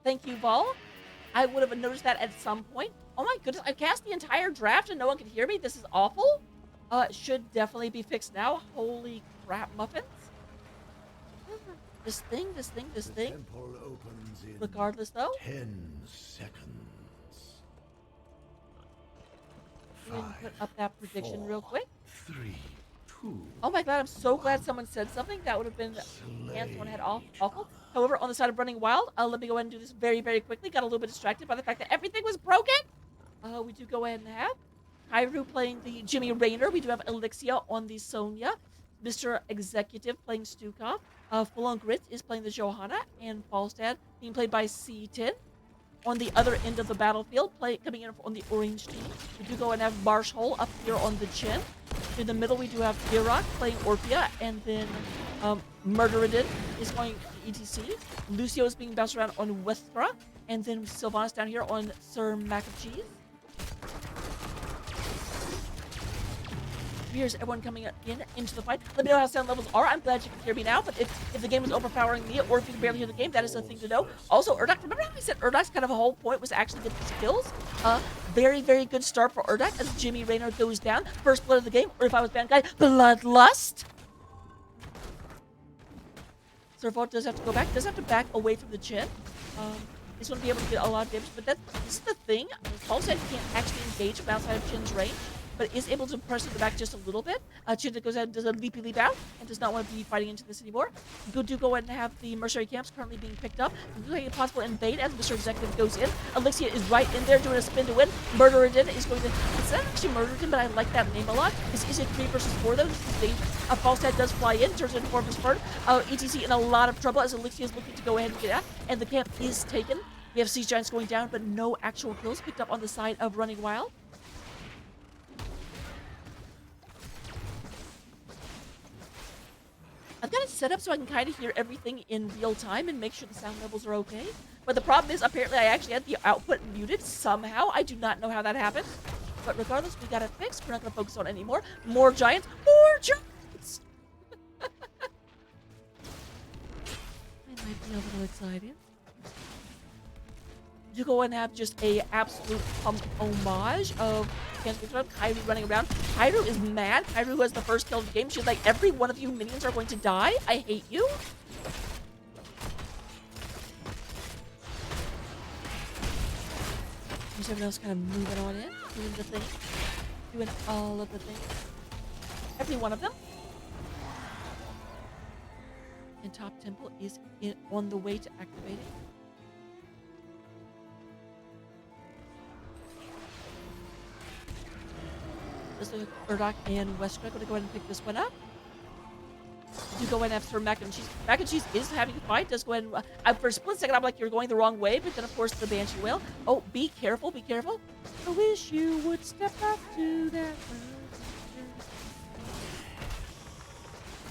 Thank you, Vol. I would have noticed that at some point. Oh my goodness, I cast the entire draft and no one can hear me? This is awful. Should definitely be fixed now. Holy crap, muffins. This thing. Temple opens in Regardless, though. 10 seconds. Go ahead and put up that prediction real quick. 3, 2. Oh my god, I'm so glad someone said something. That would have been hands on head awful. However, on the side of Running Wild, let me go ahead and do this very, very quickly. Got a little bit distracted by the fact that everything was broken. We do go ahead and have Hyrule playing the Jimmy Raynor. We do have Elixia on the Sonya. Mr. Executive playing Stukov. Full on Grit is playing the Johanna. And Falstad being played by C10. On the other end of the battlefield, coming in on the orange team, we do go and have Marshall up here on the chin. In the middle, we do have Irok playing Orpia, and then Murderidin is going ETC. Lucio is being bounced around on Westra, and then Sylvanas down here on Sir Mac and Cheese. Here's everyone coming into the fight. Let me know how sound levels are. I'm glad you can hear me now, but if the game is overpowering me, or if you can barely hear the game, that is a thing to know. Also, Urdak, remember how I said Urdak's kind of a whole point was actually get these kills? Very, very good start for Urdak as Jimmy Raynor goes down. First blood of the game, or if I was bad guy, Bloodlust. Servo does have to go back, does have to back away from the chin. He's going to be able to get a lot of damage, but this is the thing. Paul said he can't actually engage from outside of Chin's range, but is able to press the back just a little bit. Chin goes ahead and does a leapy leap out and does not want to be fighting into this anymore. Go ahead and have the mercenary camps currently being picked up. Doing a possible invade as Mr. Executive goes in. Alexia is right in there doing a spin to win. Murderidin is going to, it's not actually Murderidin, but I like that name a lot. This is a 3 versus 4 though. This is dangerous. Falstad does fly in, turns into 4 versus 4. ETC in a lot of trouble as Alexia is looking to go ahead and get out, and the camp is taken. We have Siege Giants going down, but no actual kills picked up on the side of Running Wild. I've got it set up so I can kind of hear everything in real time and make sure the sound levels are okay. But the problem is, apparently I actually had the output muted somehow. I do not know how that happened. But regardless, we got it fixed. We're not going to focus on it anymore. More giants. More giants! I might be a little excited. You go and have just a absolute homage of Hyrule running around. Hyrule is mad. Hyrule has the first kill of the game. She's like, every one of you minions are going to die. I hate you. There's everyone else kind of moving on in, doing the thing, doing all of the things. Every one of them. And Top Temple is on the way to activating. Urdak and Westra going to go ahead and pick this one up. You go ahead and have Sir Mac and Cheese. Mac and Cheese is having a fight. Does go ahead and, for a split second, I'm like, you're going the wrong way. But then, of course, the Banshee Whale. Oh, be careful, be careful. I wish you would step up to that.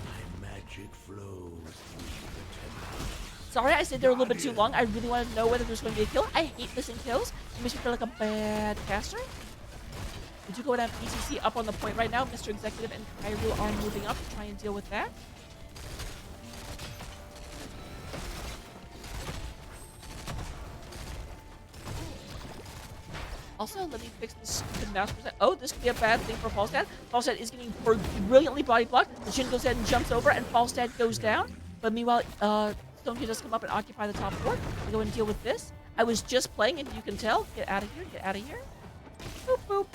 My magic flows through the temple. Sorry, I stayed there a little bit too long. I really wanted to know whether there's going to be a kill. I hate missing kills. It makes me feel like a bad caster. We do go ahead and have ECC up on the point right now. Mr. Executive and Hyrule are moving up to try and deal with that. Also, let me fix this stupid mouse percent. Oh, this could be a bad thing for Falstad. Falstad is getting brilliantly body blocked. The Jin goes ahead and jumps over, and Falstad goes down. But meanwhile, Stonekey does come up and occupy the top floor. I go and deal with this. I was just playing, and you can tell. Get out of here, get out of here. Boop, boop.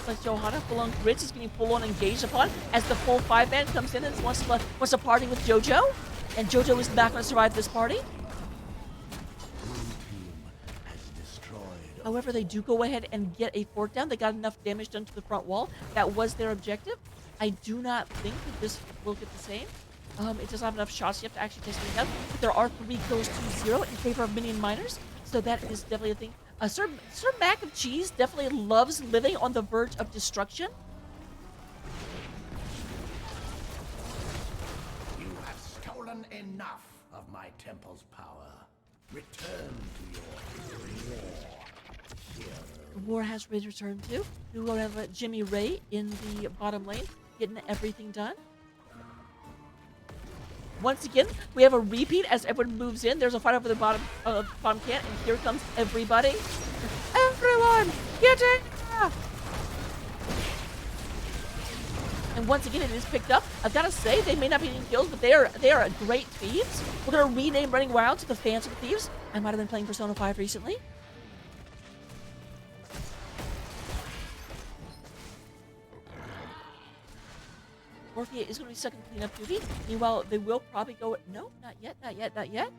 Like Johanna, full-on Grits is getting full-on engaged upon as the full 5-man comes in and wants to party with JoJo. And JoJo is not going to survive this party. However, they do go ahead and get a fort down. They got enough damage done to the front wall. That was their objective. I do not think that this will get the same. It doesn't have enough shots yet to actually take something out. But there are 3 kills to 0 in favor of Minion Miners. So that is definitely a thing. Sir Mac and Cheese definitely loves living on the verge of destruction. You have stolen enough of my temple's power. Return to your war. The war has been returned to. We will have Jimmy Ray in the bottom lane, getting everything done. once again, we have a repeat as everyone moves in. There's a fight over the bottom can, and here comes everybody. Everyone, get in! And once again, it is picked up. I've got to say, they may not be getting kills, but they are great thieves. We're going to rename Running Wild to the Fans of Thieves. I might have been playing Persona 5 recently. Orphea is going to be stuck in cleanup duty. Meanwhile, they will probably go... No, not yet, not yet, not yet.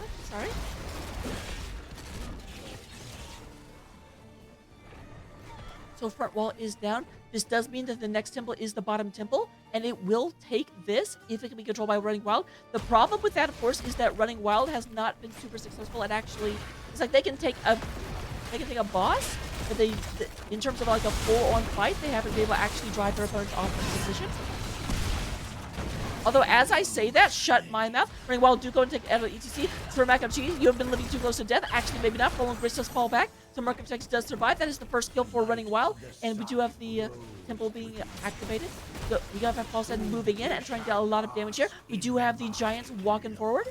Oh, sorry. So front wall is down. This does mean that the next temple is the bottom temple, and it will take this if it can be controlled by Running Wild. The problem with that, of course, is that Running Wild has not been super successful at actually... It's like they can take a boss, but in terms of like a full-on fight, they haven't been able to actually drive their opponents off the position. Although, as I say that, shut my mouth. Running Wild do go and take out of ETC. For Mac and Cheese, you have been living too close to death. Actually, maybe not. Fallen Grist does fall back. So Mark of Text does survive. That is the first kill for Running Wild. And we do have the temple being activated. So we got False End moving in and trying to get a lot of damage here. We do have the Giants walking forward.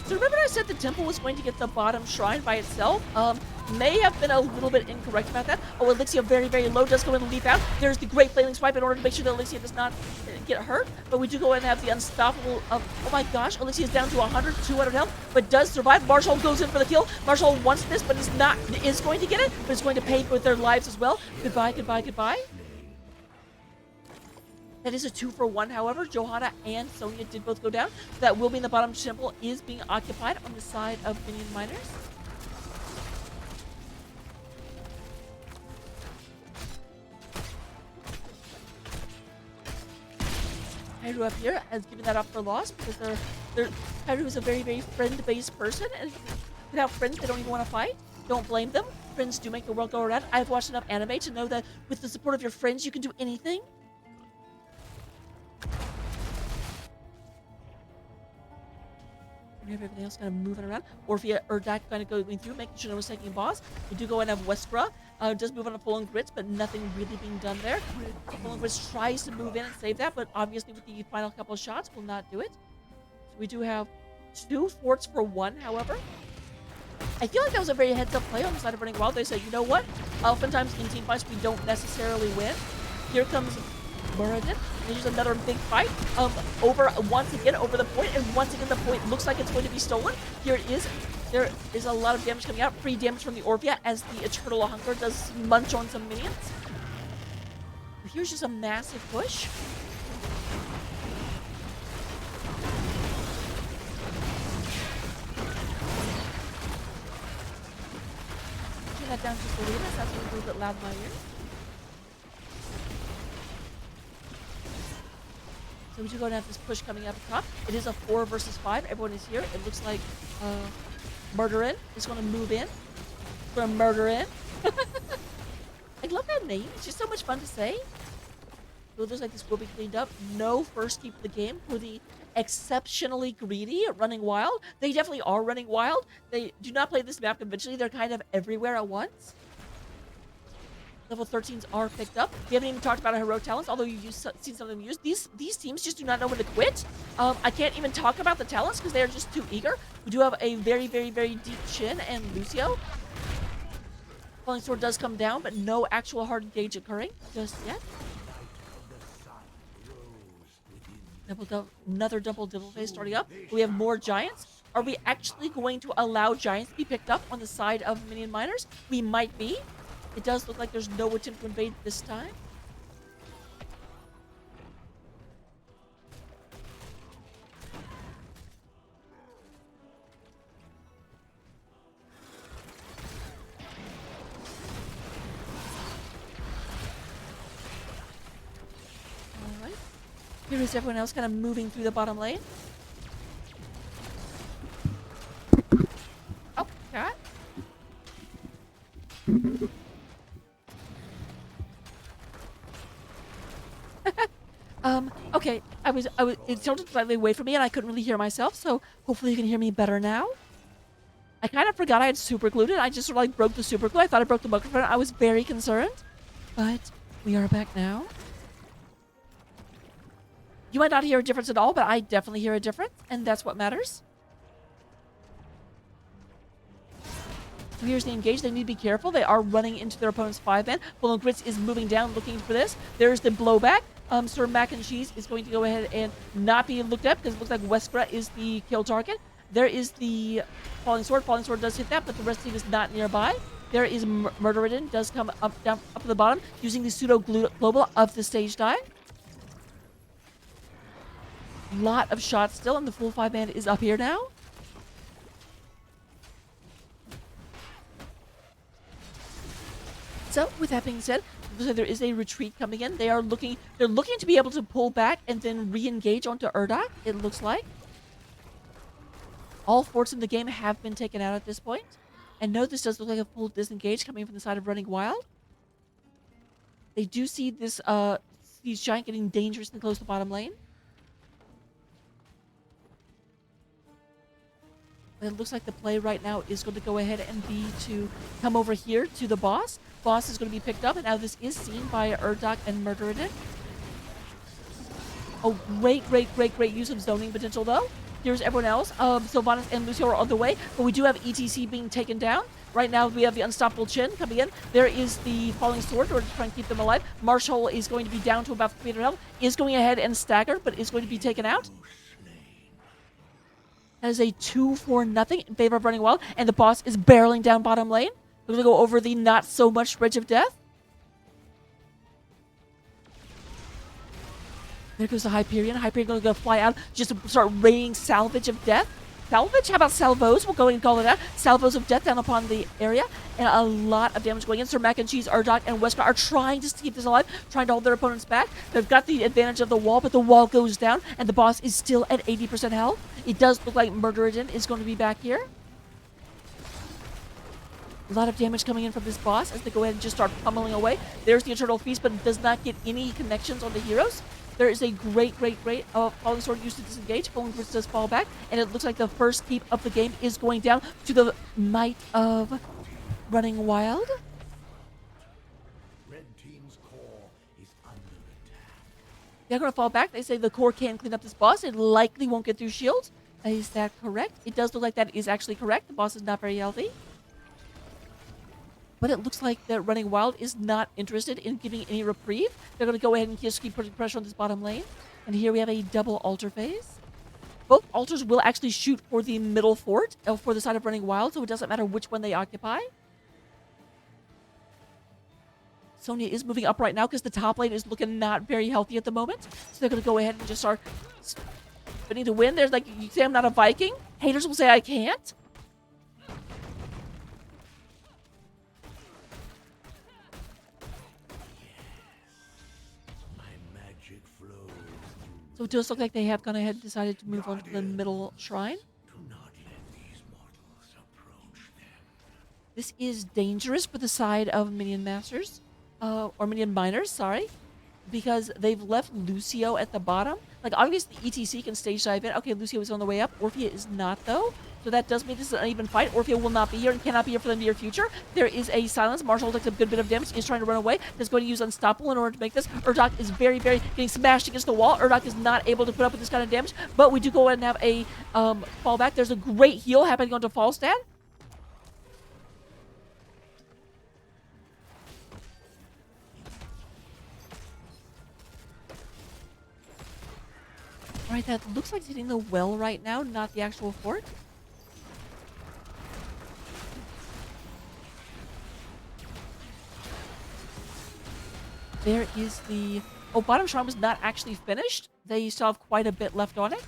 So remember I said the temple was going to get the bottom shrine by itself? May have been a little bit incorrect about that. Oh, Elixia very, very low, does go in and leap out. There's the Great Flailing Swipe in order to make sure that Elixia does not get hurt. But we do go in and have the Unstoppable of, oh my gosh, Elixia is down to 100, 200 health, but does survive. Marshall goes in for the kill. Marshall wants this, but is going to get it, but is going to pay with their lives as well. Goodbye, goodbye, goodbye. That is a 2-for-1, however. Johanna and Sonya did both go down. That will mean the bottom temple is being occupied on the side of Minion Miners. Pyru up here has given that up for loss because Pyru is a very, very friend-based person, and without friends, they don't even want to fight. Don't blame them. Friends do make the world go around. I've watched enough anime to know that with the support of your friends, you can do anything. We have everything else kind of moving around. Orphea Urdak kind of going through, making sure no one's taking a boss. We do go and have Westra. Does move on to Full-on Grits, but nothing really being done there. Full-on Grits tries to move in and save that, but obviously with the final couple of shots, will not do it. So we do have 2 forts for 1, however. I feel like that was a very heads-up play on the side of Running Wild. They said, you know what? Oftentimes in team fights, we don't necessarily win. Here comes Muradin. There's another big fight once again over the point, and once again the point looks like it's going to be stolen. Here it is. There is a lot of damage coming out. Free damage from the Orphea as the Eternal Hunger does munch on some minions. Here's just a massive push. Turn that down just a little bit. That's a little bit loud in my ear. So we do go and have this push coming up top. It is a 4 versus 5. Everyone is here. It looks like Murderin is going to move in. We're going to murder in. I love that name. It's just so much fun to say. So it looks like this will be cleaned up. No first keep of the game for the exceptionally greedy Running Wild. They definitely are Running Wild. They do not play this map conventionally. They're kind of everywhere at once. Level 13s are picked up. We haven't even talked about our heroic talents, although you've seen some of them used. These teams just do not know when to quit. I can't even talk about the talents because they are just too eager. We do have a very, very, very deep Chin and Lucio. Falling Sword does come down, but no actual hard engage occurring just yet. Another double devil phase starting up. We have more Giants. Are we actually going to allow Giants to be picked up on the side of Minion Miners? We might be. It does look like there's no attempt to invade this time. Alright. Here is everyone else kind of moving through the bottom lane. Oh, cat. Okay, it tilted slightly away from me and I couldn't really hear myself, so hopefully you can hear me better now. I kind of forgot I had super glued it. I just sort of like broke the super glue. I thought I broke the microphone. I was very concerned, but we are back now. You might not hear a difference at all, but I definitely hear a difference, and that's what matters. So here's the engage. They need to be careful. They are running into their opponent's 5-man. Full and Grits is moving down, looking for this. There's the blowback. Sir Mac and Cheese is going to go ahead and not be looked at because it looks like Weskra is the kill target. There is the Falling Sword. Falling Sword does hit that, but the rest of the team is not nearby. There is Murderidin, does come up, down, up to the bottom, using the pseudo global of the stage dive. Lot of shots still, and the full 5-man is up here now. So, with that being said, there is a retreat coming in. They're looking to be able to pull back and then re-engage onto Urdak, it looks like. All forts in the game have been taken out at this point. And no, this does look like a full disengage coming from the side of Running Wild. They do see this these giant getting dangerously close to bottom lane. But it looks like the play right now is going to go ahead and be to come over here to the boss. Boss is going to be picked up, and now this is seen by Urdak and Murderidin. Oh, great use of zoning potential, though. Here's everyone else. Sylvanas and Lucio are on the way, but we do have ETC being taken down. Right now, we have the Unstoppable Chin coming in. There is the Falling Sword in order to try and keep them alive. Marshall is going to be down to about 300 health. Is going ahead and stagger, but is going to be taken out. That is a 2-4-0 in favor of Running Wild, and the boss is barreling down bottom lane. We're going to go over the not so much Bridge of Death. There goes the Hyperion. Hyperion going to fly out just to start raining salvage of death. Salvage? How about salvos? We'll go ahead and call it that. Salvos of death down upon the area, and a lot of damage going in. Sir Mac and Cheese, Urdak, and Wesker are trying just to keep this alive, trying to hold their opponents back. They've got the advantage of the wall, but the wall goes down, and the boss is still at 80% health. It does look like Murderidin is going to be back here. A lot of damage coming in from this boss as they go ahead and just start pummeling away. There's the Eternal Feast, but it does not get any connections on the heroes. There is a great Falling Sword used to disengage. Falling Sword does fall back, and it looks like the first keep of the game is going down to the might of Running Wild. Red team's core is under attack. They're going to fall back. They say the core can clean up this boss. It likely won't get through shields. Is that correct? It does look like that is actually correct. The boss is not very healthy. But it looks like that Running Wild is not interested in giving any reprieve. They're going to go ahead and just keep putting pressure on this bottom lane. And here we have a double altar phase. Both altars will actually shoot for the middle fort, for the side of Running Wild, so it doesn't matter which one they occupy. Sonya is moving up right now because the top lane is looking not very healthy at the moment. So they're going to go ahead and just start spinning to win. There's like, you say I'm not a Viking? Haters will say I can't. So it does look like they have gone ahead and decided to move on to the middle shrine. Do not let these mortals approach them. This is dangerous for the side of Minion Masters, or Minion Miners, sorry, because they've left Lucio at the bottom. Like, obviously, ETC can stage dive in. Okay, Lucio is on the way up. Orphea is not, though. So that does mean this is an uneven fight. Orphea will not be here and cannot be here for the near future. There is a silence. Marshall takes a good bit of damage. Is trying to run away. Is going to use Unstoppable in order to make this. Urdak is very getting smashed against the wall. Urdak is not able to put up with this kind of damage. But we do go ahead and have a fallback. There's a great heal happening onto Falstad. Alright, that looks like it's hitting the well right now, not the actual fort. There is the... Oh, bottom shrine was not actually finished. They still have quite a bit left on it.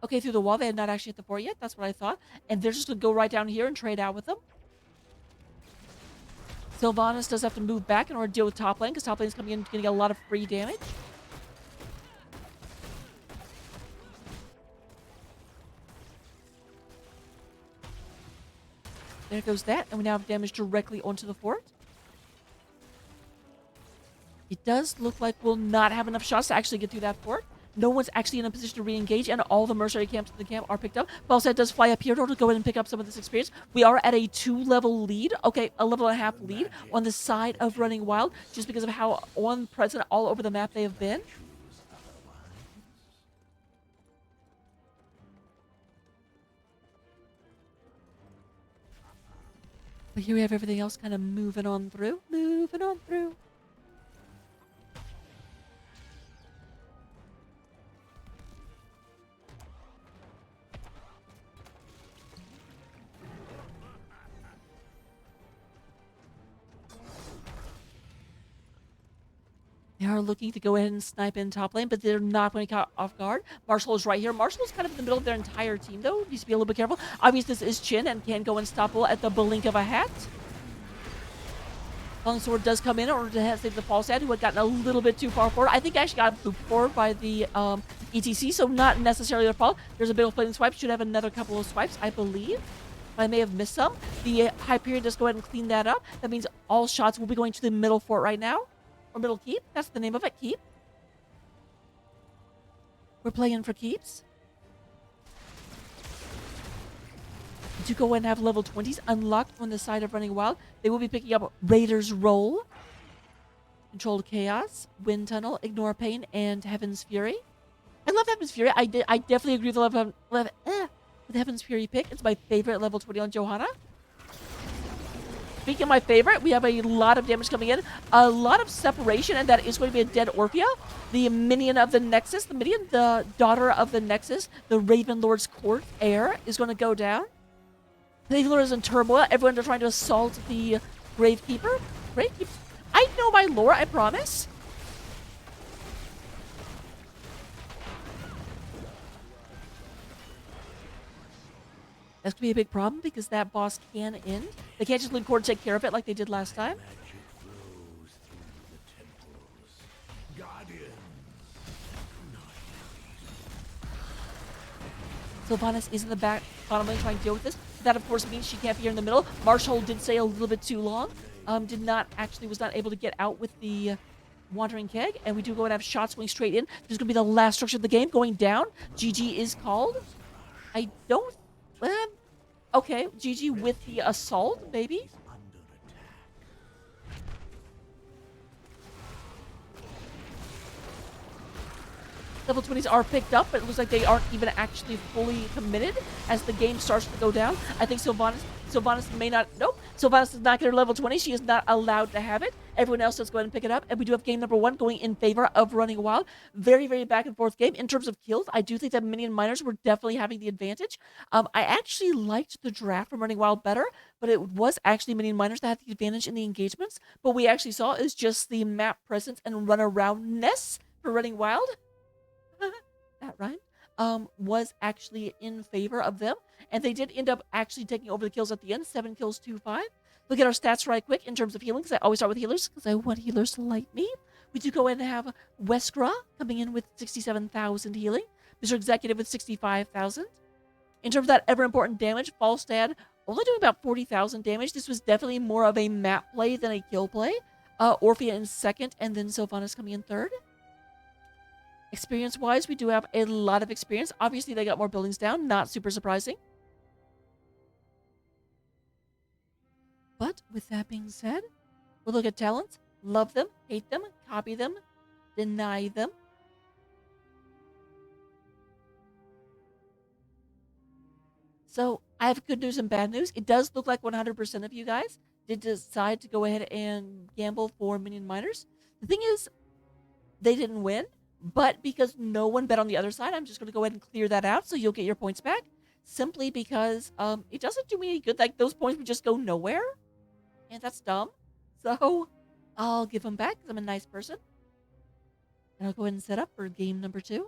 Okay, through the wall, they had not actually hit the fort yet. That's what I thought. And they're just going to go right down here and trade out with them. Sylvanas does have to move back in order to deal with top lane, because top lane is coming in, going to get a lot of free damage. There goes that, and we now have damage directly onto the fort. It does look like we'll not have enough shots to actually get through that fort. No one's actually in a position to re-engage, and all the mercenary camps in the camp are picked up. Falstad does fly up here in order to go in and pick up some of this experience. We are at a 2-level lead, okay, a level and a half lead on the side of Running Wild, just because of how present all over the map they have been. But here we have everything else kind of moving on through. They are looking to go ahead and snipe in top lane, but they're not going to caught off guard. Marshall is right here. Marshall is kind of in the middle of their entire team, though. Needs to be a little bit careful. Obviously, this is Chin and can go unstoppable at the blink of a hat. Longsword does come in order to save the Falstad, who had gotten a little bit too far forward. I think I actually got booped forward by the ETC, so not necessarily their fault. There's a big old flaming swipe. Should have another couple of swipes, I believe. I may have missed some. The Hyperion does go ahead and clean that up. That means all shots will be going to the middle fort right now. Or middle keep. That's the name of it, keep. We're playing for keeps. To go and have level 20s unlocked on the side of Running Wild. They will be picking up Raider's Roll, Controlled Chaos, Wind Tunnel, Ignore Pain, and Heaven's Fury. I love Heaven's Fury. I definitely agree with the Heaven's Fury pick. It's my favorite level 20 on Johanna. Speaking of my favorite, we have a lot of damage coming in, a lot of separation, and that is going to be a dead Orphea, the minion of the Nexus. The minion, the daughter of the Nexus, the Raven Lord's court heir, is going to go down. The Raven Lord is in turmoil. Everyone are trying to assault the Gravekeeper. Gravekeeper? I know my lore, I promise. That's going to be a big problem because that boss can end. They can't just leave Core to take care of it like they did last time. Sylvanas is in the back bottom lane trying to deal with this. That, of course, means she can't be here in the middle. Marshall did stay a little bit too long. Was not able to get out with the Wandering Keg. And we do go and have shots going straight in. This is going to be the last structure of the game going down. GG is called. I don't... okay, GG with the assault, maybe? Level 20s are picked up, but it looks like they aren't even actually fully committed as the game starts to go down. I think Sylvanas may not... Nope. Sylvanas does not get her level 20. She is not allowed to have it. Everyone else does go ahead and pick it up. And we do have game number 1 going in favor of Running Wild. Very, very back and forth game. In terms of kills, I do think that Minion Miners were definitely having the advantage. I actually liked the draft from Running Wild better, but it was actually Minion Miners that had the advantage in the engagements. What we actually saw is just the map presence and run-aroundness for Running Wild. That rhyme, was actually in favor of them. And they did end up actually taking over the kills at the end. 7 kills, 2-5. Look at our stats right quick in terms of healing, because I always start with healers, because I want healers to like me. We do go ahead and have Weskra coming in with 67,000 healing. Mr. Executive with 65,000. In terms of that ever-important damage, Falstad only doing about 40,000 damage. This was definitely more of a map play than a kill play. Orphea in second, and then Sylvanas coming in third. Experience-wise, we do have a lot of experience. Obviously, they got more buildings down. Not super surprising. But with that being said, we'll look at talents. Love them, hate them, copy them, deny them. So I have good news and bad news. It does look like 100% of you guys did decide to go ahead and gamble for Minion Miners. The thing is, they didn't win. But because no one bet on the other side, I'm just going to go ahead and clear that out so you'll get your points back. Simply because it doesn't do me any good. Like, those points would just go nowhere. And that's dumb. So I'll give them back because I'm a nice person. And I'll go ahead and set up for game number 2.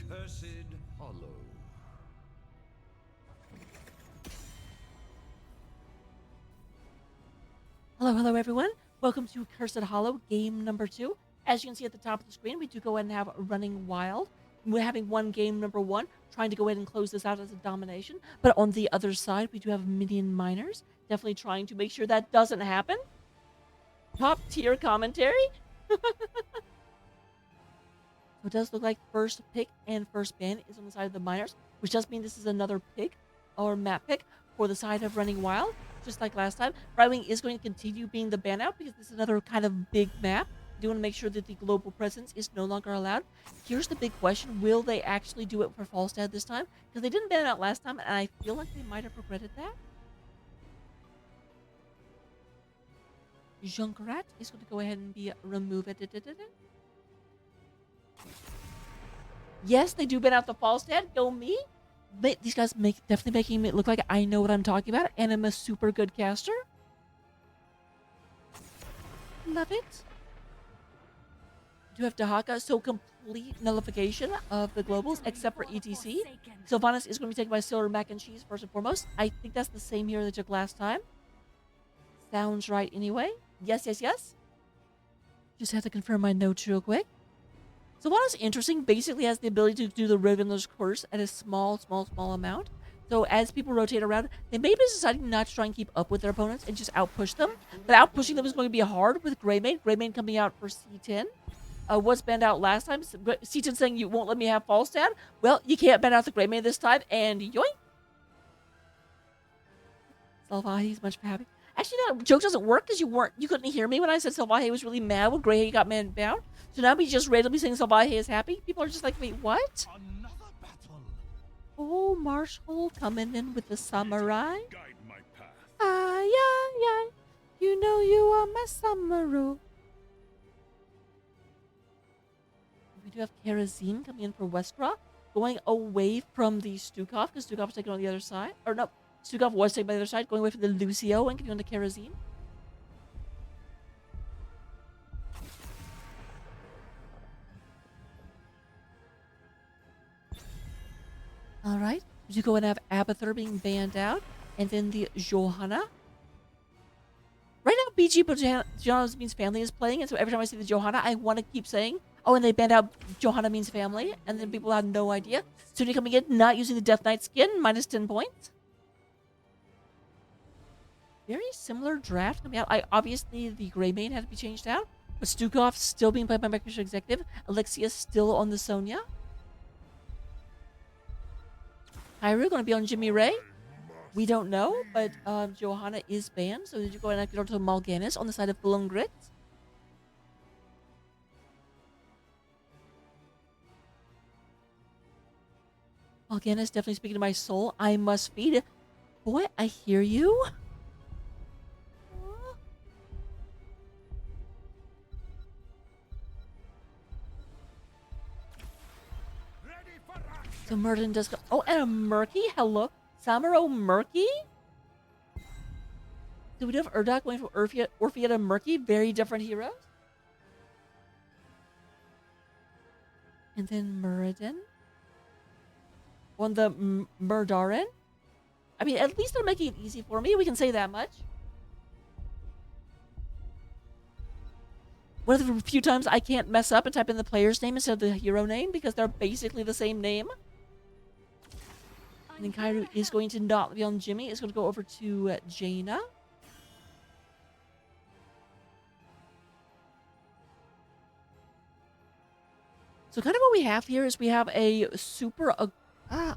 Cursed Hollow. Hello, hello everyone. Welcome to Cursed Hollow, game number 2. As you can see at the top of the screen, we do go ahead and have Running Wild. We're having one game number 1, trying to go ahead and close this out as a domination. But on the other side, we do have Minion Miners, definitely trying to make sure that doesn't happen. Top tier commentary. So it does look like first pick and first ban is on the side of the Miners, which does mean this is another pick or map pick for the side of Running Wild. Just like last time, Right Wing is going to continue being the ban out because this is another kind of big map. We do want to make sure that the global presence is no longer allowed. Here's the big question. Will they actually do it for Falstad this time? Because they didn't ban it out last time, and I feel like they might have regretted that. Junkrat is going to go ahead and be removed. Yes, they do ban out the Falstad. Go me. These guys definitely making me look like I know what I'm talking about, and I'm a super good caster. Love it. Do have Dahaka, so complete nullification of the globals, except for ETC. Sylvanas is going to be taken by Silver Mac and Cheese first and foremost. I think that's the same hero they took last time. Sounds right anyway. Yes, yes, yes. Just have to confirm my notes real quick. So what is interesting, basically has the ability to do the Ravenler's Curse at a small amount. So as people rotate around, they may be deciding not to try and keep up with their opponents and just outpush them. But outpushing them is going to be hard with Greymane. Greymane coming out for C10. Was banned out last time. C10 saying you won't let me have Falstad. Well, you can't ban out the Greymane this time, and yoink. Salvahi's much happy. Actually, that joke doesn't work because you couldn't hear me when I said Salvahi was really mad when Grey got man bound. So now we just randomly saying Salvahi is happy. People are just like, wait, what? Another battle. Oh, Marshall coming in with the samurai. Guide my path. Ay, ay, ay. You know you are my samurai. We do have Karazin coming in for Westra. Going away from the Stukov because Stukov is taken on the other side. Or no. Stukov was taken by the other side, going away from the Lucio and getting on the Karazin. Alright. You go and have Abathur being banned out. And then the Johanna. Right now, BG but Johanna means family is playing. And so every time I see the Johanna, I want to keep saying, oh, and they banned out Johanna means family. And then people have no idea. Sunny coming in, not using the Death Knight skin, minus 10 points. Very similar draft coming out. Obviously, the Greymane had to be changed out. But Stukov still being played by Microsoft Executive. Alexia still on the Sonya. Hyru going to be on Jimmy Ray. We don't know, but Johanna is banned. So did you go and get over to Mal'Ganis on the side of Blungrit? Mal'Ganis definitely speaking to my soul. I must feed it. Boy, I hear you. So Merlin does go. Oh, and a Murky. Hello. Samuro Murky? Do we have Urdak going from Orphea to Murky? Very different heroes. And then Muradin. On the Murdarin. I mean, at least they're making it easy for me. We can say that much. One of the few times I can't mess up and type in the player's name instead of the hero name because they're basically the same name. And then Kairu is going to not be on Jimmy. It's going to go over to Jaina. So kind of what we have here is we have a super... I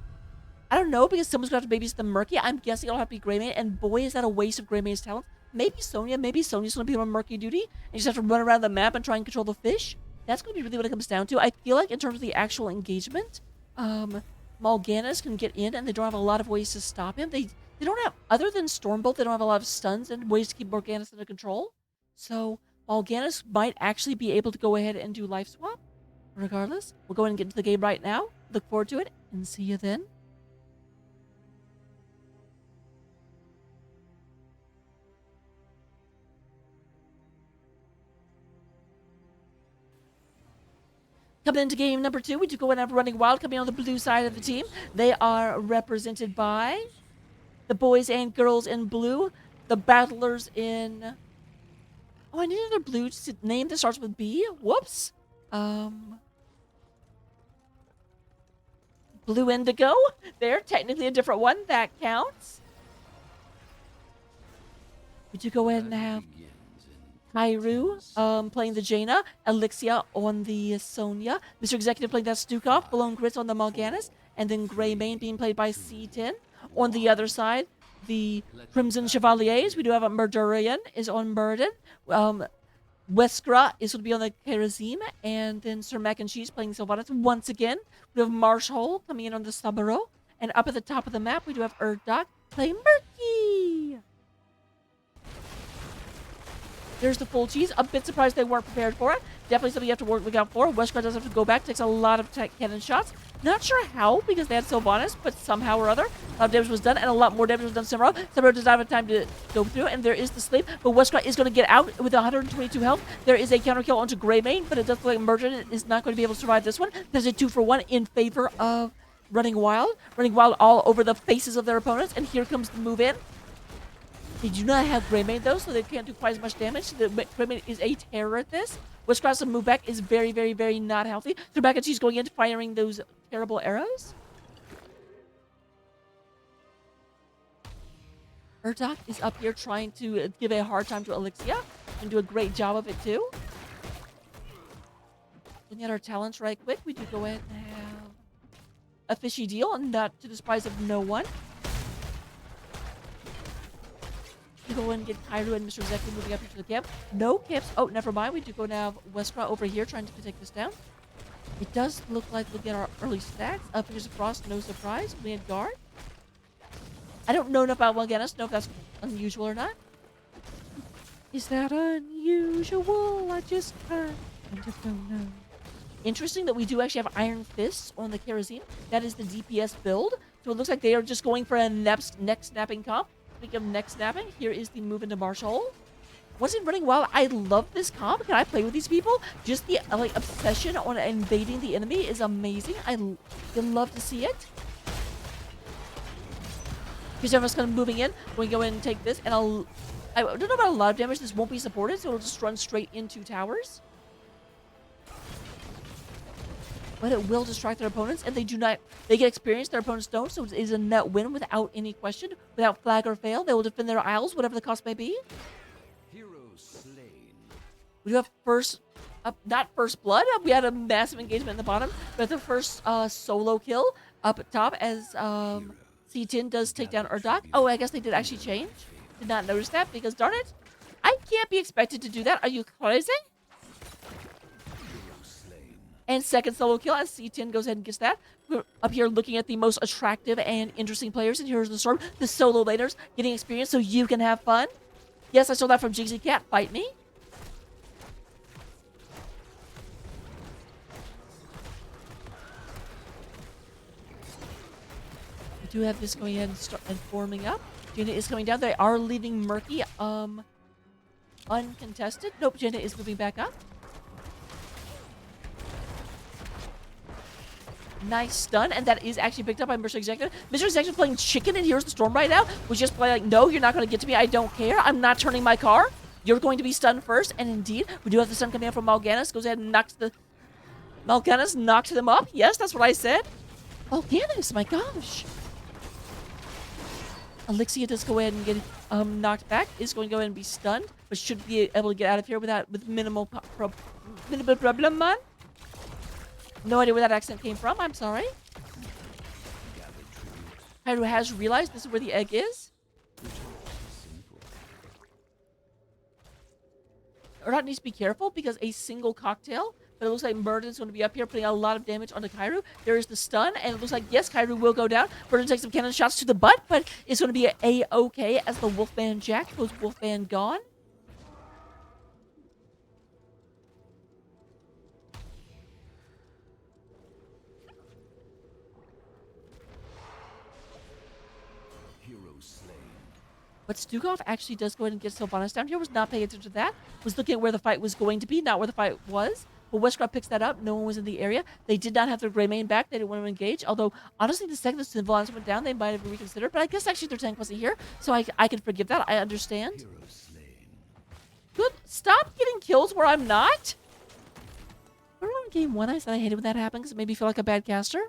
don't know, because someone's going to have to babysit the Murky. I'm guessing it'll have to be Greymane. And boy, is that a waste of Greymane's talent. Maybe Sonya. Maybe Sonya's going to be on Murky duty. And you just have to run around the map and try and control the fish. That's going to be really what it comes down to. I feel like in terms of the actual engagement... Mal'Ganis can get in, and they don't have a lot of ways to stop him. They don't have, other than Stormbolt, they don't have a lot of stuns and ways to keep Mal'Ganis under control. So Mal'Ganis might actually be able to go ahead and do life swap. Regardless, we'll go ahead and get into the game right now. Look forward to it, and see you then. Coming into game number 2, we do go in and have Running Wild coming on the blue side of the team. They are represented by the boys and girls in blue, the battlers in... Oh, I need another blue name that starts with B. Whoops. Blue Indigo. They're technically a different one. That counts. We do go ahead and have Kairu playing the Jaina, Elixia on the Sonya, Mr. Executive playing that Stukov, Blown Grits on the Mal'Ganis, and then Greymane being played by C10. On the other side, the Crimson Chevaliers, we do have a Murdurian is on Murden. Weskra is going to be on the Karazim, and then Sir Mac and Cheese playing Sylvanas once again. We have Marshall coming in on the Saburo, and up at the top of the map, we do have Erdok playing Murky. There's the full cheese. A bit surprised they weren't prepared for it. Definitely something you have to look out for. Weskra does have to go back. Takes a lot of cannon shots. Not sure how, because they had Sylvanas, but somehow or other, a lot of damage was done, and a lot more damage was done to Samuro. Samuro does not have time to go through, and there is the sleep, but Weskra is going to get out with 122 health. There is a counter kill onto Greymane, but it does look like Merchant is not going to be able to survive this one. There's a 2-for-1 in favor of Running Wild. Running Wild all over the faces of their opponents, and here comes the move in. They do not have Greymane though, so they can't do quite as much damage. The Greymane is a terror at this. Westcross move back is very, very, very not healthy. So back and she's going in firing those terrible arrows. Erdok is up here trying to give a hard time to Elixia and do a great job of it too. Looking at our talents right quick, we do go ahead and have a fishy deal, and not to the surprise of no one. We go and get Kairu and Mr. Zeki moving up into the camp. No camps. Oh, never mind. We do go now have Weskra over here trying to take this down. It does look like we'll get our early stacks. Fingers of Frost, no surprise. We had guard. I don't know enough about Mal'Ganis, know if that's unusual or not. Is that unusual? I just kind of don't know. Interesting that we do actually have Iron Fists on the Kerosene. That is the DPS build. So it looks like they are just going for a neck snapping comp. Speaking of neck snapping, here is the move into Marshall. Wasn't running well. I love this comp. Can I play with these people? Just the like obsession on invading the enemy is amazing. I love to see it. Here's everyone's kind of moving in. We go in and take this, and I don't know about a lot of damage. This won't be supported, so it'll just run straight into towers. But it will distract their opponents, and they get experience, their opponents don't, so it is a net win without any question. Without flag or fail, they will defend their isles, whatever the cost may be. Hero slain. We do have not first blood, we had a massive engagement in the bottom, but the first solo kill up at top as C10 does take down Erdok. Oh, I guess they did actually change. Did not notice that, because darn it, I can't be expected to do that. Are you crazy? And second solo kill as C10 goes ahead and gets that. We're up here looking at the most attractive and interesting players. And here's the Storm, the solo laners getting experience so you can have fun. Yes, I stole that from Jigsy Cat. Fight me. We do have this going ahead and forming up. Jaina is coming down. They are leaving Murky uncontested. Nope, Jaina is moving back up. Nice stun, and that is actually picked up by Mr. Executive. Mr. Executive playing chicken, and here's the Storm right now. Was just playing like, no, you're not going to get to me. I don't care. I'm not turning my car. You're going to be stunned first. And indeed, we do have the stun coming out from Mal'Ganis. Goes ahead and knocks the... Mal'Ganis knocked them up. Yes, that's what I said. Mal'Ganis, my gosh. Elixia does go ahead and get knocked back. Is going to go ahead and be stunned, but should be able to get out of here with minimal problem, man. No idea where that accent came from. I'm sorry. Kairu has realized this is where the egg is. Erdok needs to be careful because a single cocktail, but it looks like Murden's going to be up here putting a lot of damage onto Kairu. There is the stun, and it looks like, yes, Kairu will go down. Murden takes some cannon shots to the butt, but it's going to be A-okay as the Wolfman Jack goes Wolfman gone. But Stukov actually does go ahead and get Sylvanas down here. Was not paying attention to that. Was looking at where the fight was going to be, not where the fight was. But Westcroft picks that up. No one was in the area. They did not have their gray main back. They didn't want to engage. Although, honestly, the second the Sylvanas went down, they might have reconsidered. But I guess actually their tank wasn't here. So I can forgive that. I understand. Hero slain. Good. Stop getting kills where I'm not. Remember in game 1 I said I hated when that happened because it made me feel like a bad caster?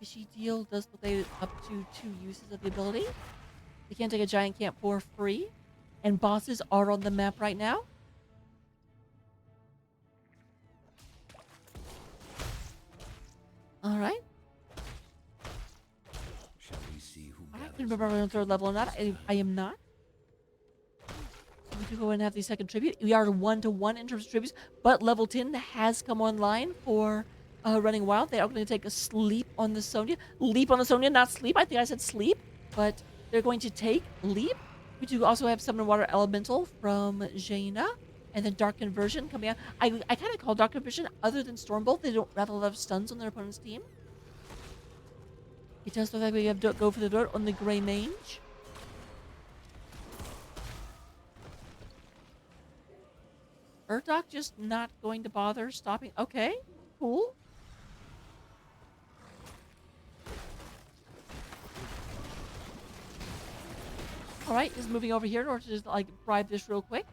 Fishy deal does look like up to 2 uses of the ability. They can't take a giant camp for free. And bosses are on the map right now. Alright. Shall we see who I gathers? don't remember if I'm on 3rd level or not. I am not. We do go ahead and have the second tribute. We are 1-to-1 in terms of tributes, but level 10 has come online for running wild. They are going to take a sleep on the Sonya. Leap on the Sonya, not sleep. I think I said sleep, but they're going to take leap. We do also have Summon Water Elemental from Jaina, and then Dark Conversion coming out. I kind of call Dark Conversion, other than Stormbolt, they don't have a lot of stuns on their opponent's team. It does look like we have to go for the dirt on the Grey Mage. Urdak just not going to bother stopping. Okay, cool. All right, is moving over here in order to just like bribe this real quick.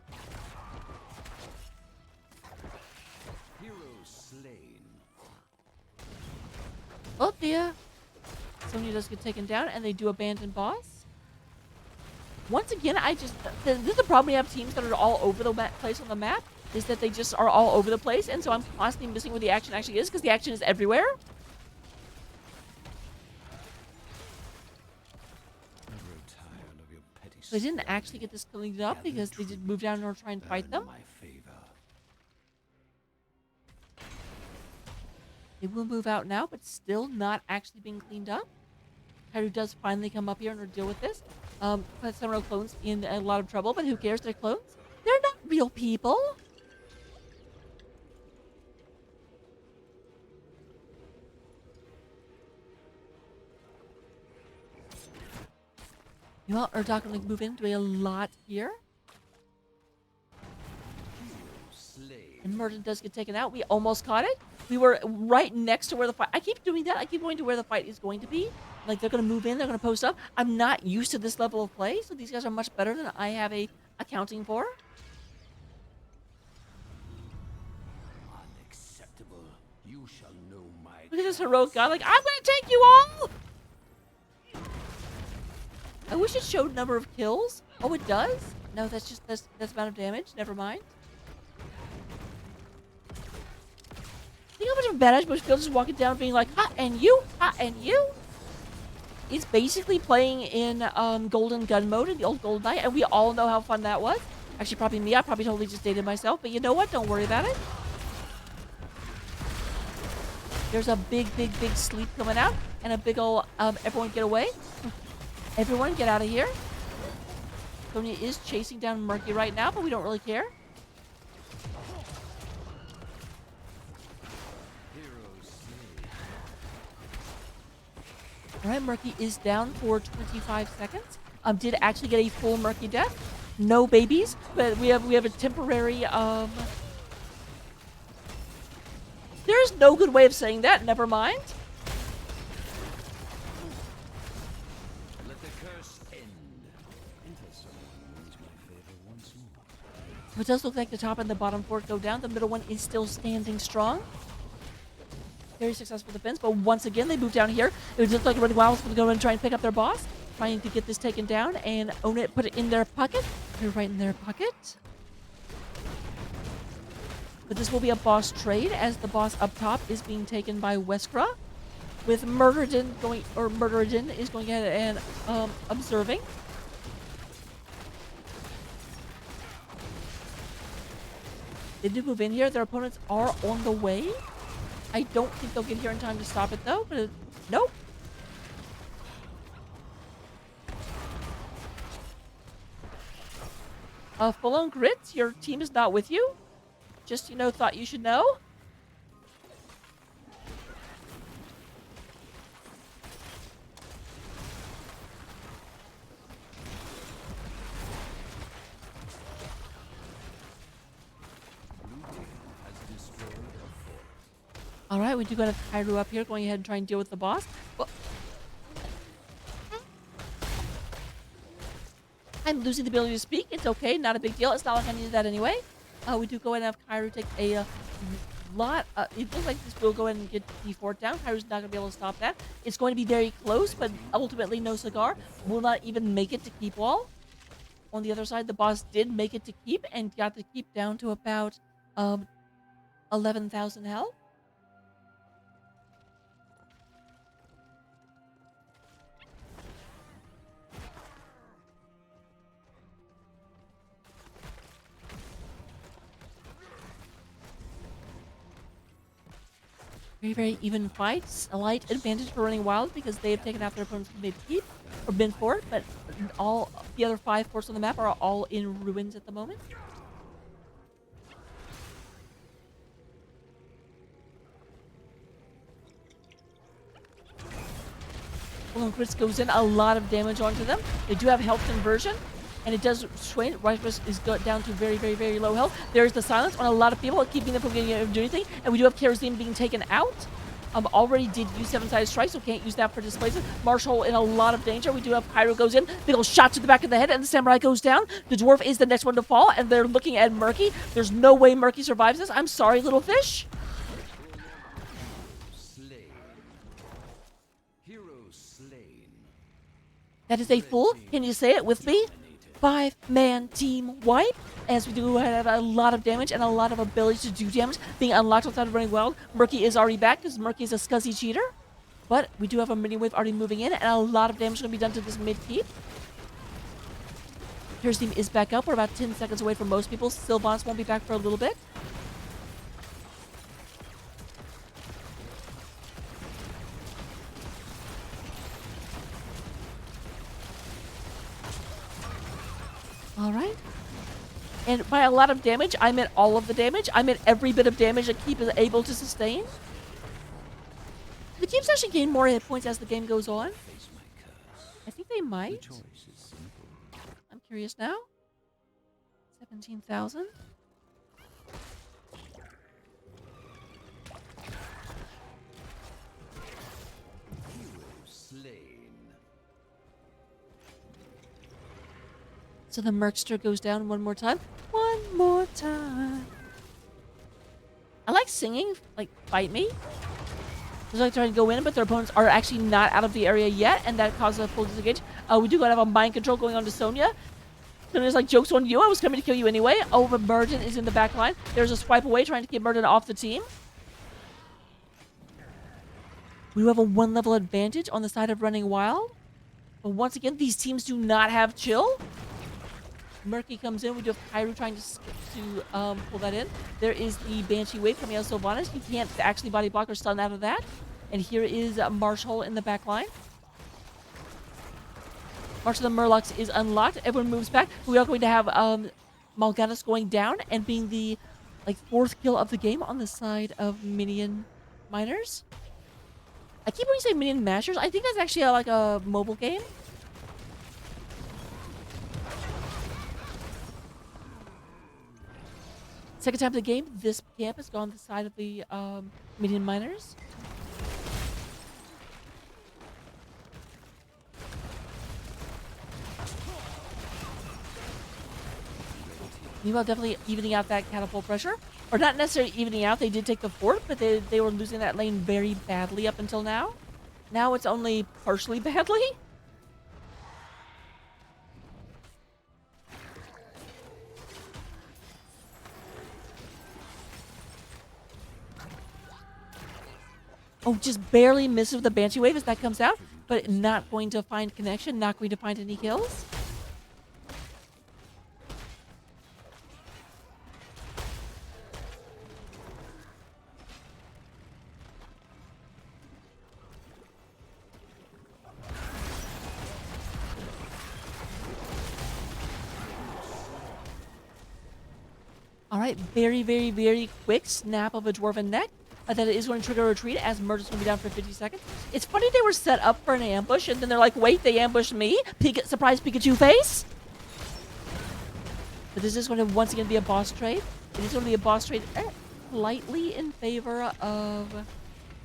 Hero slain. Oh dear. Sonya does get taken down, and they do abandon boss. Once again, this is the problem we have teams that are all over the place on the map, is that they just are all over the place, and so I'm constantly missing where the action actually is, because the action is everywhere. I grow tired of your petty So they didn't actually get this cleaned up because they did move down in order to try and fight them. my favor. They will move out now, but still not actually being cleaned up. Kairu does finally come up here and deal with this. Put some real clones in a lot of trouble, but who cares? They're clones. They're not real people. You know, Urdak going to move in, doing a lot here. Slain. And Merton does get taken out. We almost caught it. We were right next to where the fight... I keep doing that. I keep going to where the fight is going to be. Like, they're going to move in. They're going to post up. I'm not used to this level of play, so these guys are much better than I have a accounting for. Unacceptable. You shall know my. Look at this heroic guy. Like, I'm going to take you all! I wish it showed number of kills. Oh, it does? No, that's just... That's amount of damage. Never mind. Think how much of a badass Bushkill just walking down being like, ha, and you, ha, and you. It's basically playing in Golden Gun mode in the old Golden Knight, and we all know how fun that was. Actually, probably me. I probably totally just dated myself, but you know what? Don't worry about it. There's a big, big, big sleep coming out, and a big ol' everyone get away. Everyone get out of here. Sonya is chasing down Murky right now, but we don't really care. Alright, Murky is down for 25 seconds. Did actually get a full Murky death. No babies, but we have a temporary, There's no good way of saying that, never mind. Let the curse end. Until someone wins my favor once more. It does look like the top and the bottom fort go down. The middle one is still standing strong. Very successful defense, but once again, they move down here. It would look like Running Wild was going to go and try and pick up their boss, trying to get this taken down and own it, put it in their pocket. They're right in their pocket. But this will be a boss trade, as the boss up top is being taken by Weskra, with Murderidin going, or Murderidin is going ahead and observing. They do move in here. Their opponents are on the way. I don't think they'll get here in time to stop it, though. But nope. Full-on Grits, your team is not with you. Just, you know, thought you should know. All right, we do got a Kairu up here going ahead and try and deal with the boss. Well, I'm losing the ability to speak. It's okay, not a big deal. It's not like I needed that anyway. We do go ahead and have Kairu take a lot. It looks like this will go ahead and get the fort down. Kairu's not going to be able to stop that. It's going to be very close, but ultimately no cigar will not even make it to keep wall. On the other side, the boss did make it to keep and got the keep down to about 11,000 health. Very, very even fights. A light advantage for running wild because they have taken out their opponent's mid-keep or bin fort, but all the other 5 forts on the map are all in ruins at the moment. Well, Chris goes in a lot of damage onto them. They do have health conversion, and it does swing. Rifus is down to very, very, very low health. There's the silence on a lot of people, keeping them from getting able to do anything. And we do have Kerosene being taken out. Already did use 7-sided strike, so can't use that for displacement. Marshall in a lot of danger. We do have Kairu goes in. Big ol' shot to the back of the head, and the samurai goes down. The dwarf is the next one to fall, and they're looking at Murky. There's no way Murky survives this. I'm sorry, little fish. That is a full, can you say it with me? 5-man team wipe. As we do have a lot of damage and a lot of ability to do damage being unlocked outside of running wild. Murky is already back because Murky is a scuzzy cheater. But we do have a mini wave already moving in and a lot of damage going to be done to this mid keep. Here's team is back up. We're about 10 seconds away from most people. Sylvans won't be back for a little bit. All right. And by a lot of damage, I meant all of the damage. I meant every bit of damage that Keep is able to sustain. The Keeps actually gain more hit points as the game goes on. I think they might. I'm curious now. 17,000. So the Merkster goes down one more time. One more time. I like singing, like, fight me. There's like trying to go in, but their opponents are actually not out of the area yet, and that causes a full disengage. We do have a mind control going on to Sonya. Sonya's like, joke's on you, I was coming to kill you anyway. Oh, but Murden is in the back line. There's a swipe away trying to keep Murden off the team. We do have a 1-level advantage on the side of running wild. But once again, these teams do not have chill. Murky comes in. We do have Kairu trying to pull that in. There is the Banshee wave coming out of Sylvanas. You can't actually body block or stun out of that. And here is Marshall in the back line. Marshall the Murlocs is unlocked. Everyone moves back. We are going to have Malganis going down and being the 4th kill of the game on the side of Minion Miners. I keep wanting to say Minion Mashers. I think that's actually like a mobile game. Second time of the game, this camp has gone to the side of the Minion Miners. Meanwhile, definitely evening out that catapult pressure. Or not necessarily evening out, they did take the fort, but they were losing that lane very badly up until now. Now it's only partially badly. Oh, just barely misses with the Banshee wave as that comes out, but not going to find connection, not going to find any kills. All right, very, very, very quick snap of a Dwarven neck. That it is going to trigger a retreat as Murder's going to be down for 50 seconds. It's funny they were set up for an ambush, and then they're like, wait, they ambushed me? Surprise Pikachu face? But this is going to once again be a boss trade. It is going to be a boss trade slightly in favor of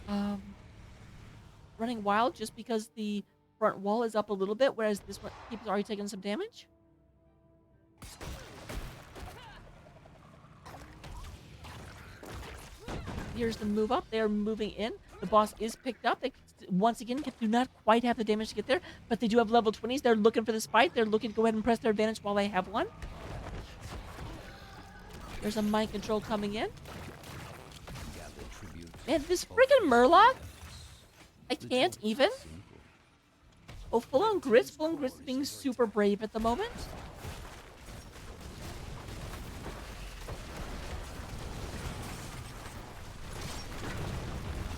Running wild just because the front wall is up a little bit, whereas this one keeps already taking some damage. Here's the move up. They're moving in. The boss is picked up. They once again do not quite have the damage to get there, but they do have level 20s. They're looking for this fight. They're looking to go ahead and press their advantage while they have one. There's a mind control coming in. Man, this freaking Murloc, I can't even. Oh, full on grits. Full on grits is being super brave at the moment.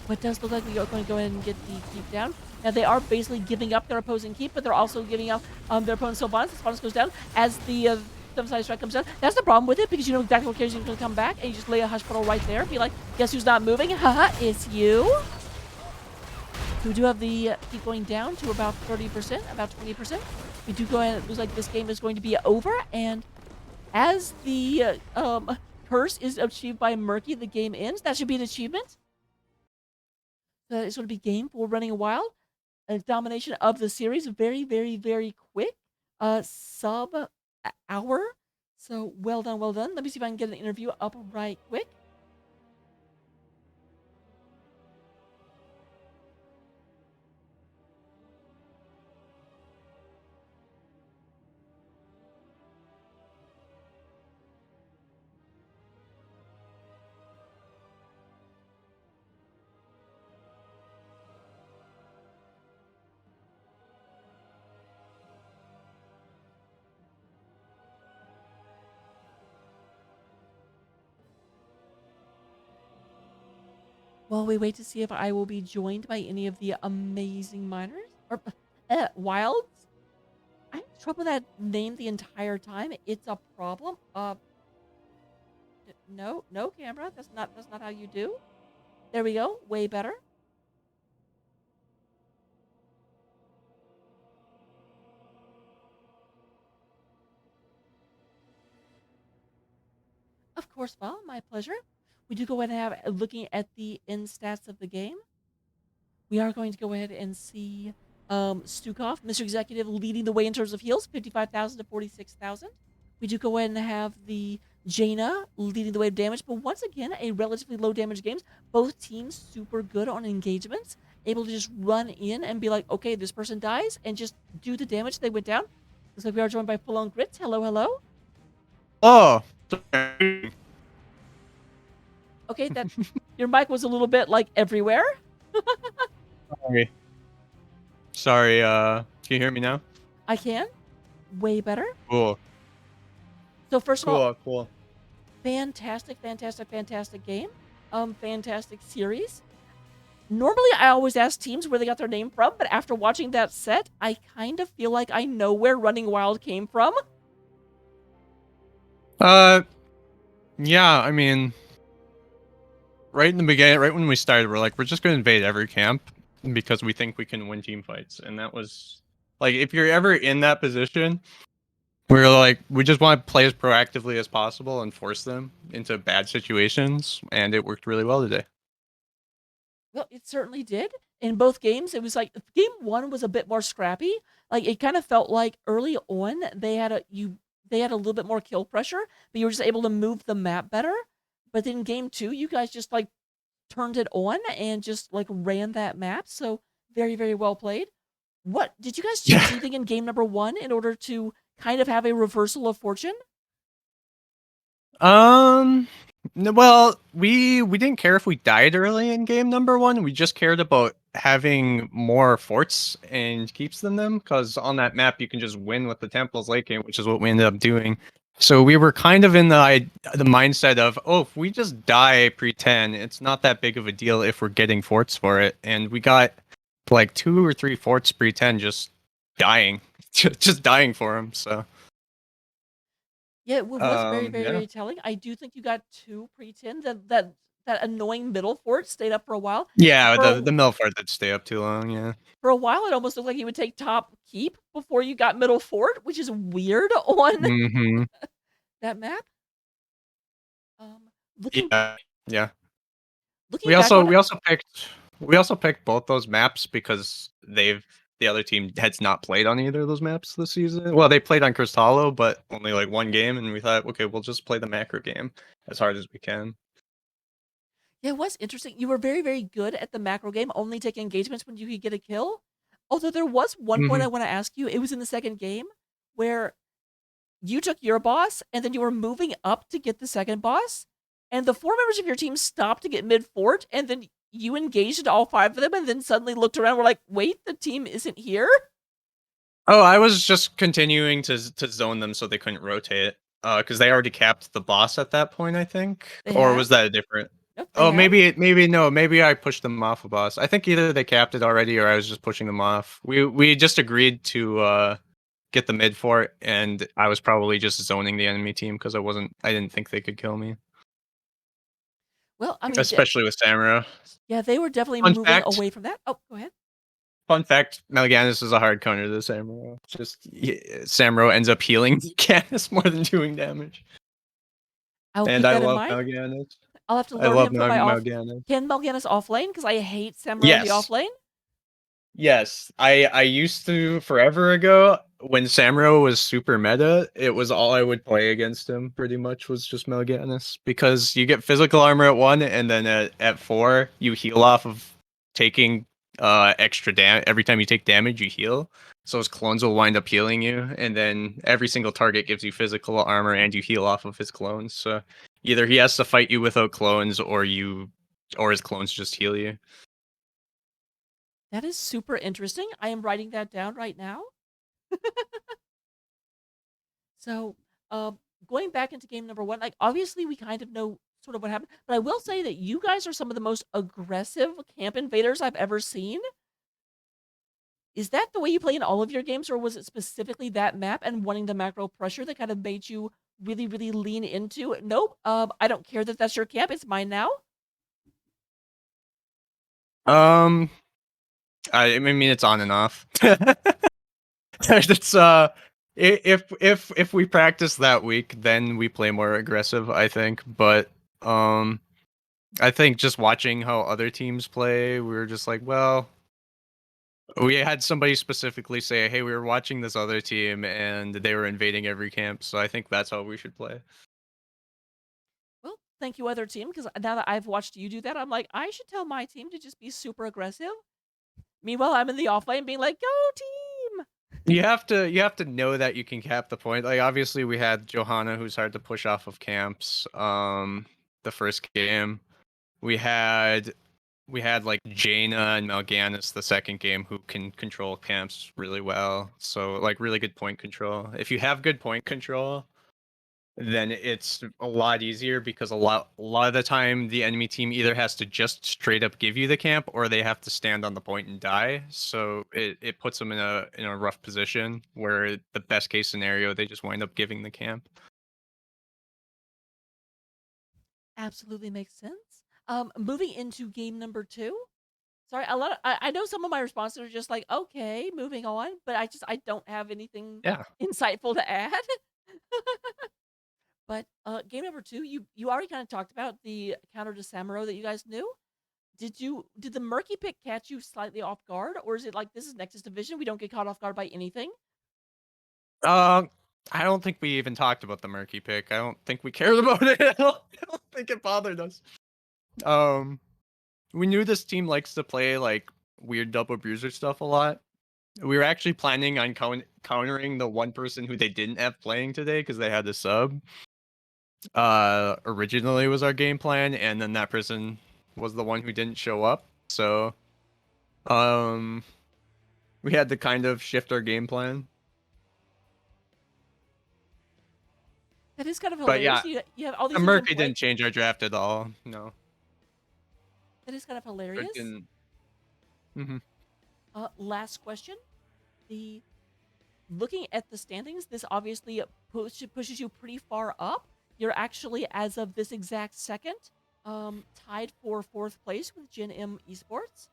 But it does look like we are going to go ahead and get the keep down. Now, they are basically giving up their opposing keep, but they're also giving up their opponent's Sylvanas. Sylvanas goes down as the double-sided strike comes down. That's the problem with it, because you know exactly what character is going to come back, and you just lay a hush puddle right there. Be like, guess who's not moving? Haha, it's you. We do have the keep going down to about 30%, about 20%. We do go ahead. It looks like this game is going to be over, and as the curse is achieved by Murky, the game ends. That should be an achievement. It's going to be game for Running Wild. A domination of the series. Very, very, very quick. Sub hour. So well done, well done. Let me see if I can get an interview up right quick. While we wait to see if I will be joined by any of the amazing miners or wilds. I have trouble with that name the entire time. It's a problem. No, camera. That's not how you do. There we go. Way better. Of course, Val, my pleasure. We do go ahead and have looking at the end stats of the game. We are going to go ahead and see Stukov, Mr. Executive, leading the way in terms of heals, 55,000 to 46,000. We do go ahead and have the Jaina leading the way of damage, but once again, a relatively low damage games. Both teams super good on engagements, able to just run in and be like, okay, this person dies, and just do the damage they went down. Looks like we are joined by Full On Grits. Hello, hello. Oh. Okay, that your mic was a little bit like everywhere. Sorry, can you hear me now? I can. Way better. Cool. So first of all, Cool. fantastic game. Fantastic series. Normally I always ask teams where they got their name from, but after watching that set, I kind of feel like I know where Running Wild came from. Yeah, I mean, right in the beginning, right when we started, we're like, we're just going to invade every camp because we think we can win team fights. And that was, like, if you're ever in that position, we're like, we just want to play as proactively as possible and force them into bad situations. And it worked really well today. Well, it certainly did. In both games, it was like, game one was a bit more scrappy. Like, it kind of felt like early on, they had a little bit more kill pressure, but you were just able to move the map better. But then game two, you guys just like turned it on and just like ran that map. So very, very well played. What did you guys change anything in game number one in order to kind of have a reversal of fortune? Well, we didn't care if we died early in game number one. We just cared about having more forts and keeps than them, because on that map you can just win with the temples late game, which is what we ended up doing. So we were kind of in the mindset of, oh, if we just die pre-10, it's not that big of a deal if we're getting forts for it. And we got like 2 or 3 forts pre-10 just dying, just dying for them. So. Yeah, it was very, very, very telling. I do think you got 2 pre-10. That annoying middle fort stayed up for a while. Yeah, the middle fort did stay up too long, yeah. For a while, it almost looked like you would take top keep before you got middle fort, which is weird on that map. Yeah. Looking We also picked We also picked both those maps because the other team has not played on either of those maps this season. Well, they played on Crystallo, but only like one game, and we thought, okay, we'll just play the macro game as hard as we can. Yeah, it was interesting. You were very, very good at the macro game, only taking engagements when you could get a kill. Although there was one point Hmm. I want to ask you. It was in the second game where you took your boss and then you were moving up to get the second boss, and the 4 members of your team stopped to get mid fort, and then you engaged all 5 of them, and then suddenly looked around. And were like, "Wait, the team isn't here." Oh, I was just continuing to zone them so they couldn't rotate. Because they already capped the boss at that point, I think. They Or had? was that a different? Nope, they Oh, had. maybe I pushed them off a boss. I think either they capped it already or I was just pushing them off. We just agreed to get the mid fort, and I was probably just zoning the enemy team because I didn't think they could kill me, Well, I mean, especially with Samuro. yeah, they were definitely Fun moving fact. away from that. Oh, go ahead. Fun fact: Mal'Ganis is a hard counter to Samuro. Samuro ends up healing Ganis more than doing damage. I will And keep I that in love mind. Mal'Ganis. I'll have to I lure love him from my off. Mal'Ganis. Can Mal'Ganis off lane? Because I hate Samuro in the off Yes. lane. Yes. I used to forever ago when Samuro was super meta, it was all I would play against him pretty much was just Mal'Ganis. Because you get physical armor at 1 and then at 4 you heal off of taking extra damage. Every time you take damage you heal. So his clones will wind up healing you, and then every single target gives you physical armor and you heal off of his clones. So either he has to fight you without clones or his clones just heal you. That is super interesting. I am writing that down right now. So, going back into game number 1, like obviously we kind of know sort of what happened, but I will say that you guys are some of the most aggressive camp invaders I've ever seen. Is that the way you play in all of your games, or was it specifically that map and wanting the macro pressure that kind of made you really, really lean into? Nope. I don't care that that's your camp. It's mine now. Um, I mean it's on and off. It's if we practice that week, then we play more aggressive, I think. But I think just watching how other teams play, we were just like, well, we had somebody specifically say, "Hey, we were watching this other team and they were invading every camp." So I think that's how we should play. Well, thank you, other team, because now that I've watched you do that, I'm like, I should tell my team to just be super aggressive. Meanwhile, I'm in the off lane being like, "Go team!" You have to know that you can cap the point. Like obviously we had Johanna who's hard to push off of camps. The first game. We had like Jaina and Mal'Ganis the second game who can control camps really well. So like really good point control. If you have good point control, then it's a lot easier because a lot of the time the enemy team either has to just straight up give you the camp or they have to stand on the point and die. So it puts them in a rough position where the best case scenario they just wind up giving the camp. Absolutely makes sense. Moving into game number 2. Sorry, I know some of my responses are just like, okay, moving on, but I don't have anything Yeah. insightful to add. But game number 2, you already kind of talked about the counter to Samuro that you guys knew. Did the murky pick catch you slightly off guard, or is it like this is Nexus Division, we don't get caught off guard by anything? I don't think we even talked about the murky pick. I don't think we cared about it. I don't think it bothered us. We knew this team likes to play like weird double bruiser stuff a lot. We were actually planning on countering the one person who they didn't have playing today because they had the sub. Originally was our game plan, and then that person was the one who didn't show up. So, um, we had to kind of shift our game plan. That is kind of But yeah, hilarious. You have all these the things in Murky play. didn't change our draft at all. No, That is kind of it hilarious. didn't. Hmm. Last question. The Looking at the standings, this obviously pushes you pretty far up. You're actually, as of this exact second, tied for 4th place with Gen M Esports,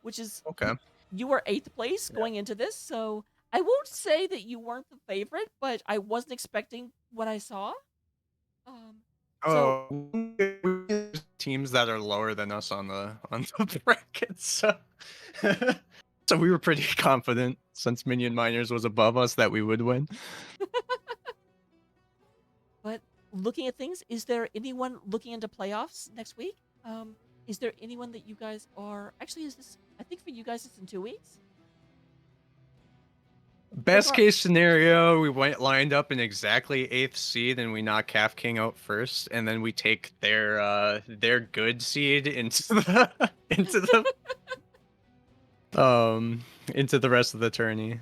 which is Okay. you were 8th place Yeah. going into this. So I won't say that you weren't the favorite, but I wasn't expecting what I saw. So Oh, teams that are lower than us on the bracket, so so we were pretty confident since Minion Miners was above us that we would win. But looking at things, is there anyone looking into playoffs next week? Is there anyone that you guys are actually? Is this? I think for you guys, it's in 2 weeks. Best case scenario, we went lined up in exactly 8th seed and we knock Calf King out first, and then we take their good seed into the into the rest of the tourney.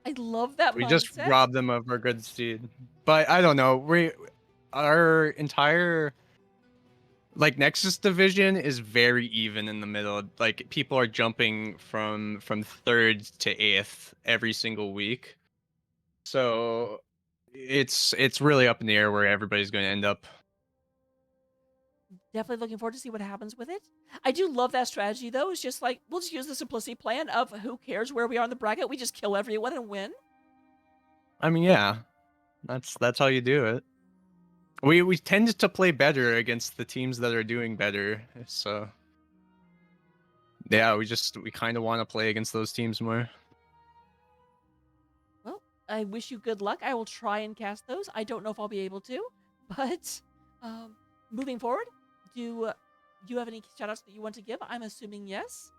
I love that We mindset. just robbed them of our good seed. But I don't know. Our entire like Nexus division is very even in the middle. Like people are jumping from 3rd to 8th every single week. So it's really up in the air where everybody's going to end up. Definitely looking forward to see what happens with it. I do love that strategy though. It's just like we'll just use the simplicity plan of who cares where we are in the bracket. We just kill everyone and win. I mean, yeah, that's how you do it. We tend to play better against the teams that are doing better. So yeah, we kind of want to play against those teams more. Well, I wish you good luck. I will try and cast those. I don't know if I'll be able to, but moving forward, do you have any shoutouts that you want to give? I'm assuming yes.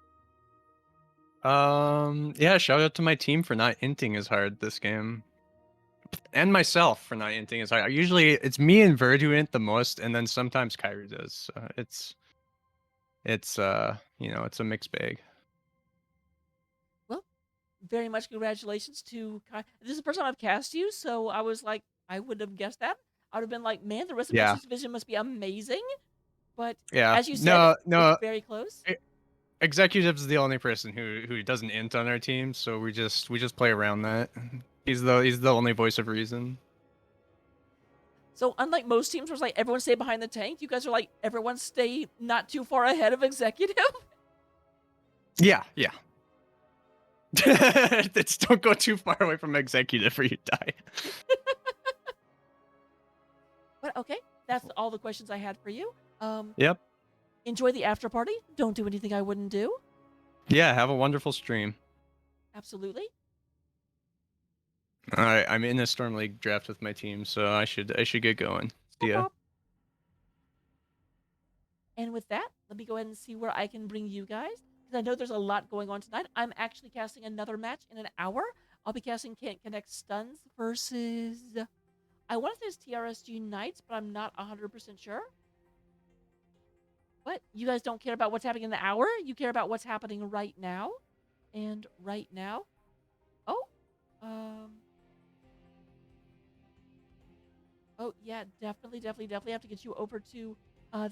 Yeah, shout out to my team for not inting as hard this game. And myself for not inting as hard. Usually it's me and Verd who int the most, and then sometimes Kyrie does. So it's it's a mixed bag. Well, very much congratulations to Kai. This is the first time I've cast you, so I was like, I wouldn't have guessed that. I would have been like, man, the rest of Nexus Division must be amazing. But yeah, as you said, no, it's very close. Executive's the only person who doesn't int on our team, so we just play around that. He's the only voice of reason. So unlike most teams where it's like everyone stay behind the tank, you guys are like everyone stay not too far ahead of Executive. Yeah. It's don't go too far away from Executive or you die. But okay, that's all the questions I had for you. Yep. Enjoy the after party. Don't do anything I wouldn't do. Yeah, have a wonderful stream. Absolutely. All right, I'm in a Storm League draft with my team, so I should get going. See ya. And with that, let me go ahead and see where I can bring you guys, because I know there's a lot going on tonight. I'm actually casting another match in an hour. I'll be casting Can't Connect Stuns versus, I want to say it's TRSG Knights, but I'm not 100% sure. What? You guys don't care about what's happening in the hour? You care about what's happening right now? And right now? Oh, oh yeah, definitely have to get you over to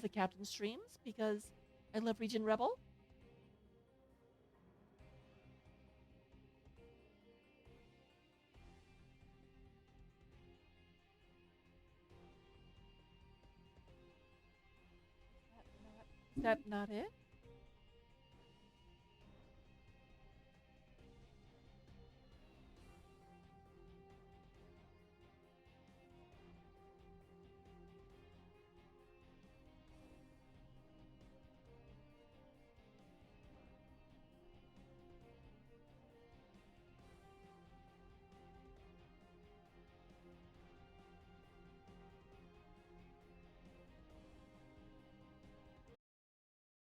the Captain streams because I love Region Rebel. Is that not it?